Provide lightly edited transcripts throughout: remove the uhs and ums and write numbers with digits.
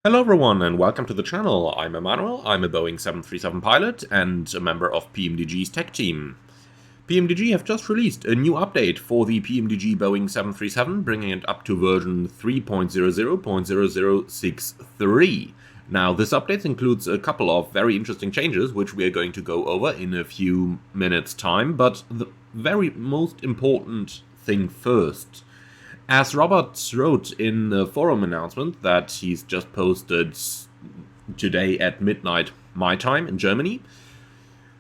Hello everyone and welcome to the channel. I'm Emmanuel, I'm a Boeing 737 pilot and a member of PMDG's tech team. PMDG have just released a new update for the PMDG Boeing 737, bringing it up to version 3.00.0063. Now this update includes a couple of very interesting changes which we are going to go over in a few minutes time, but the very most important thing first. As Robert wrote in the forum announcement that he's just posted today at midnight my time in Germany,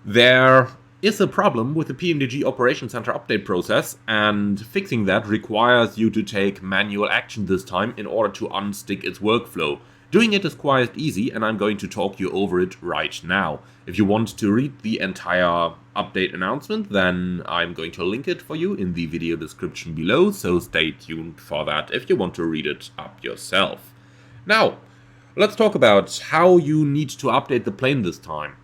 there is a problem with the PMDG Operations Center update process, and fixing that requires you to take manual action this time in order to unstick its workflow. Doing it is quite easy, and I'm going to talk you over it right now. If you want to read the entire update announcement, then I'm going to link it for you in the video description below, so stay tuned for that if you want to read it up yourself. Now, let's talk about how you need to update the plane this time.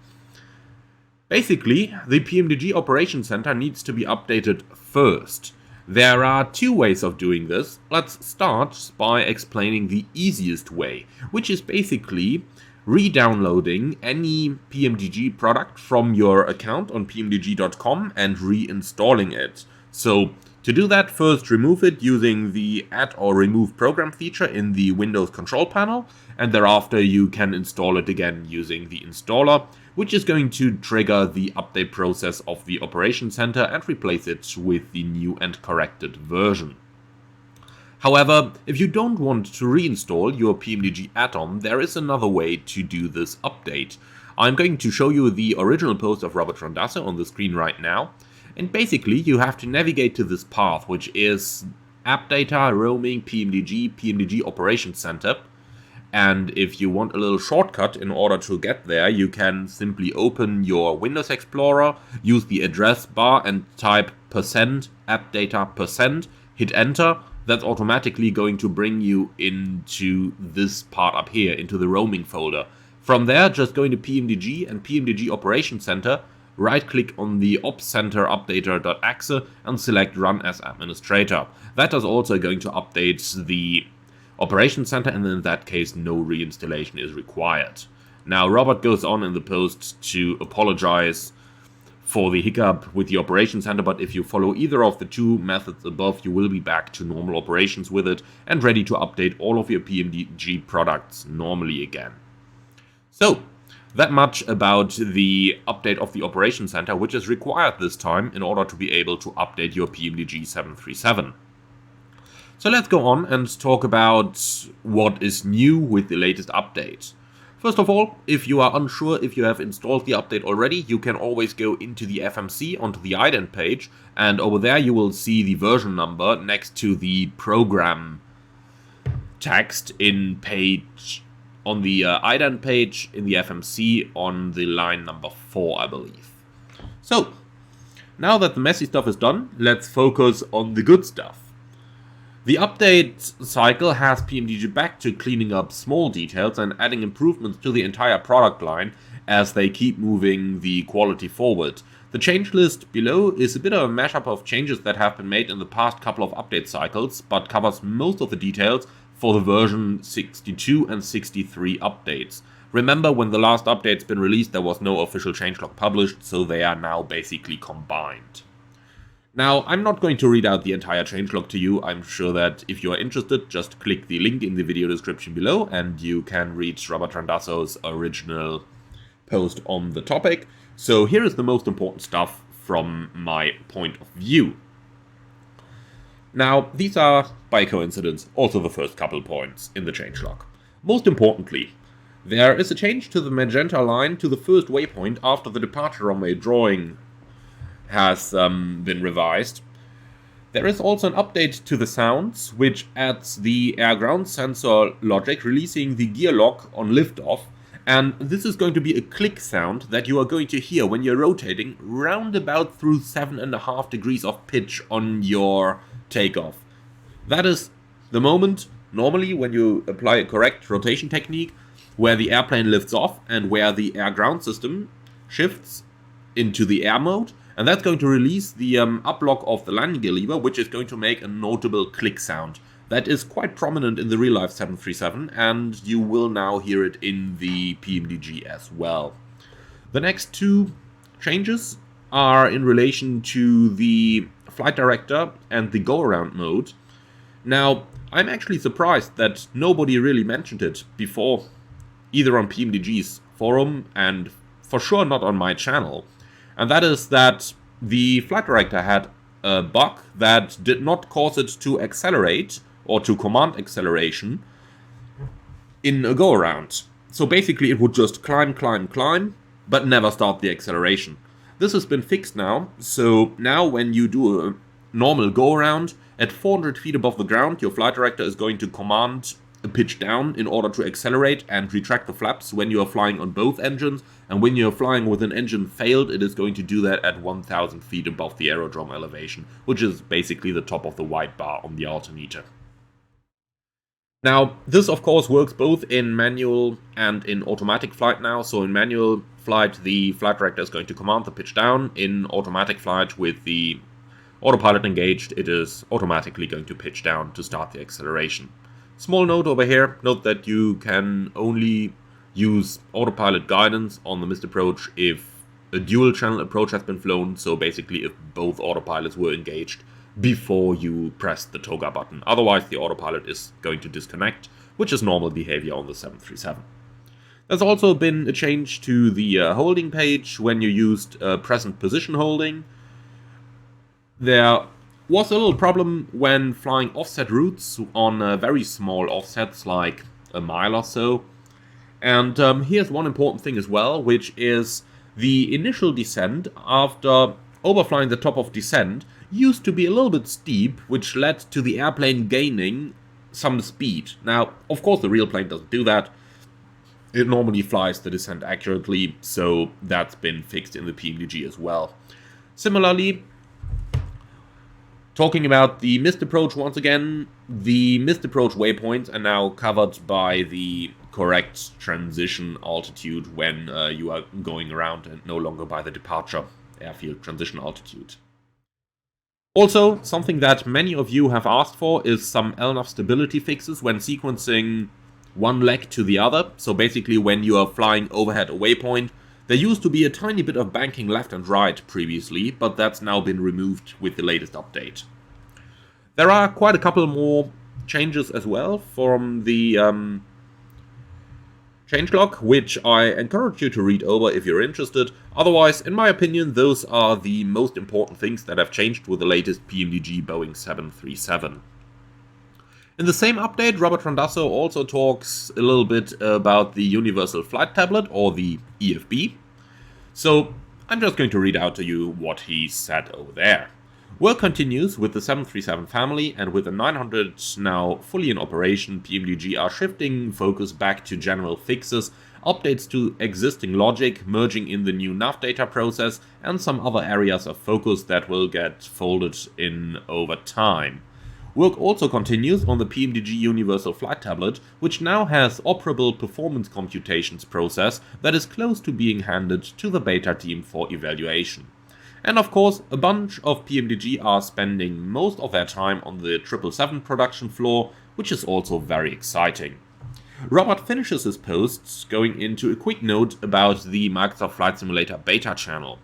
Basically, the PMDG Operations Center needs to be updated first. There are two ways of doing this. Let's start by explaining the easiest way, which is basically re-downloading any PMDG product from your account on pmdg.com and reinstalling it. So, to do that, first remove it using the Add or Remove Program feature in the Windows control panel, and thereafter you can install it again using the installer, which is going to trigger the update process of the Operations Center and replace it with the new and corrected version. However, if you don't want to reinstall your PMDG add-on, there is another way to do this update. I'm going to show you the original post of Robert Randazzo on the screen right now. And basically, you have to navigate to this path, which is App Data, Roaming, PMDG, PMDG Operations Center. And if you want a little shortcut in order to get there, you can simply open your Windows Explorer, use the address bar and type %appdata%, hit enter. That's automatically going to bring you into this part up here, into the roaming folder. From there, just go into PMDG and PMDG Operations Center, right-click on the Ops Center Updater.exe and select Run as Administrator. That is also going to update the Operations Center, and in that case, no reinstallation is required. Now, Robert goes on in the post to apologize for the hiccup with the Operations Center, but if you follow either of the two methods above, you will be back to normal operations with it and ready to update all of your PMDG products normally again. So, that much about the update of the Operations Center, which is required this time in order to be able to update your PMDG 737. So let's go on and talk about what is new with the latest update. First of all, if you are unsure if you have installed the update already, you can always go into the FMC onto the ident page, and over there you will see the version number next to the program text in page on the ident page in the FMC on the line number 4, I believe. So, now that the messy stuff is done, let's focus on the good stuff. The update cycle has PMDG back to cleaning up small details and adding improvements to the entire product line as they keep moving the quality forward. The change list below is a bit of a mashup of changes that have been made in the past couple of update cycles, but covers most of the details for the version 62 and 63 updates. Remember, when the last update's been released, there was no official changelog published, so they are now basically combined. Now, I'm not going to read out the entire changelog to you. I'm sure that if you are interested, just click the link in the video description below and you can read Robert Randazzo's original post on the topic. So here is the most important stuff from my point of view. Now, these are, by coincidence, also the first couple points in the changelog. Most importantly, there is a change to the magenta line to the first waypoint after the departure runway drawing has been revised. There is also an update to the sounds, which adds the air-ground sensor logic, releasing the gear lock on liftoff, and this is going to be a click sound that you are going to hear when you're rotating round about through 7.5 degrees of pitch on your takeoff. That is the moment, normally, when you apply a correct rotation technique, where the airplane lifts off and where the air-ground system shifts into the air mode, and that's going to release the up lock of the landing gear lever, which is going to make a notable click sound. that is quite prominent in the real-life 737, and you will now hear it in the PMDG as well. The next two changes are in relation to the flight director and the go-around mode. Now, I'm actually surprised that nobody really mentioned it before, either on PMDG's forum and for sure not on my channel. And that is that the flight director had a bug that did not cause it to accelerate or to command acceleration in a go-around. So basically it would just climb, but never start the acceleration. This has been fixed now, so now when you do a normal go-around, at 400 feet above the ground, your flight director is going to command a pitch down in order to accelerate and retract the flaps when you are flying on both engines, and when you are flying with an engine failed, it is going to do that at 1000 feet above the aerodrome elevation, which is basically the top of the white bar on the altimeter. Now, this of course works both in manual and in automatic flight now. So in manual flight, the flight director is going to command the pitch down. In automatic flight, with the autopilot engaged, it is automatically going to pitch down to start the acceleration. Small note over here, note that you can only use autopilot guidance on the missed approach if a dual channel approach has been flown. So basically if both autopilots were engaged before you press the toga button. Otherwise, the autopilot is going to disconnect, which is normal behavior on the 737. There's also been a change to the holding page when you used present position holding. There was a little problem when flying offset routes on very small offsets, like a mile or so. And here's one important thing as well, which is the initial descent after overflying the top of descent used to be a little bit steep, which led to the airplane gaining some speed. Now, of course, the real plane doesn't do that. It normally flies the descent accurately, so that's been fixed in the PMDG as well. Similarly, talking about the missed approach once again, the missed approach waypoints are now covered by the correct transition altitude when you are going around, and no longer by the departure airfield transition altitude. Also, something that many of you have asked for is some LNAV stability fixes when sequencing one leg to the other. So basically when you are flying overhead a waypoint, there used to be a tiny bit of banking left and right previously, but that's now been removed with the latest update. There are quite a couple more changes as well from the changelog, which I encourage you to read over if you're interested. Otherwise, in my opinion, those are the most important things that have changed with the latest PMDG Boeing 737. In the same update, Robert Randazzo also talks a little bit about the Universal Flight Tablet, or the EFB. So I'm just going to read out to you what he said over there. Work continues with the 737 family, and with the 900 now fully in operation, PMDG are shifting focus back to general fixes, updates to existing logic, merging in the new nav data process, and some other areas of focus that will get folded in over time. Work also continues on the PMDG Universal Flight Tablet, which now has operable performance computations process that is close to being handed to the beta team for evaluation. And of course, a bunch of PMDG are spending most of their time on the 777 production floor, which is also very exciting. Robert finishes his posts going into a quick note about the Microsoft Flight Simulator beta channel.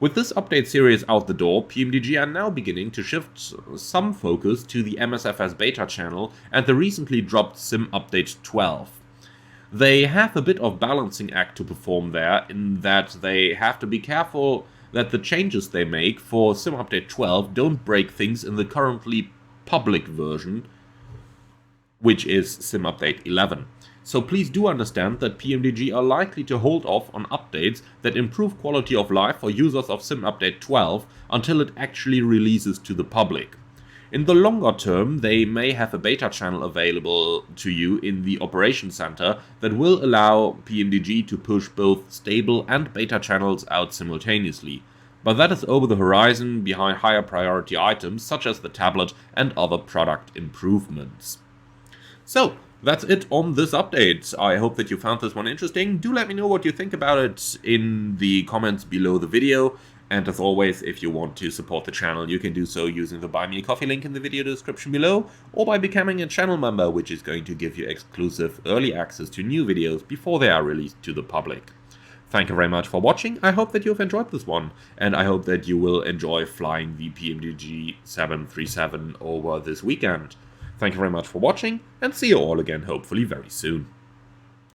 With this update series out the door, PMDG are now beginning to shift some focus to the MSFS beta channel and the recently dropped Sim Update 12. They have a bit of balancing act to perform there, in that they have to be careful that the changes they make for Sim Update 12 don't break things in the currently public version, which is Sim Update 11. So please do understand that PMDG are likely to hold off on updates that improve quality of life for users of Sim Update 12 until it actually releases to the public. In the longer term, they may have a beta channel available to you in the Operations Center that will allow PMDG to push both stable and beta channels out simultaneously. But that is over the horizon behind higher priority items such as the tablet and other product improvements. So, that's it on this update. I hope that you found this one interesting. Do let me know what you think about it in the comments below the video. And as always, if you want to support the channel, you can do so using the Buy Me a Coffee link in the video description below, or by becoming a channel member, which is going to give you exclusive early access to new videos before they are released to the public. Thank you very much for watching. I hope that you've enjoyed this one, and I hope that you will enjoy flying the PMDG 737 over this weekend. Thank you very much for watching, and see you all again hopefully very soon.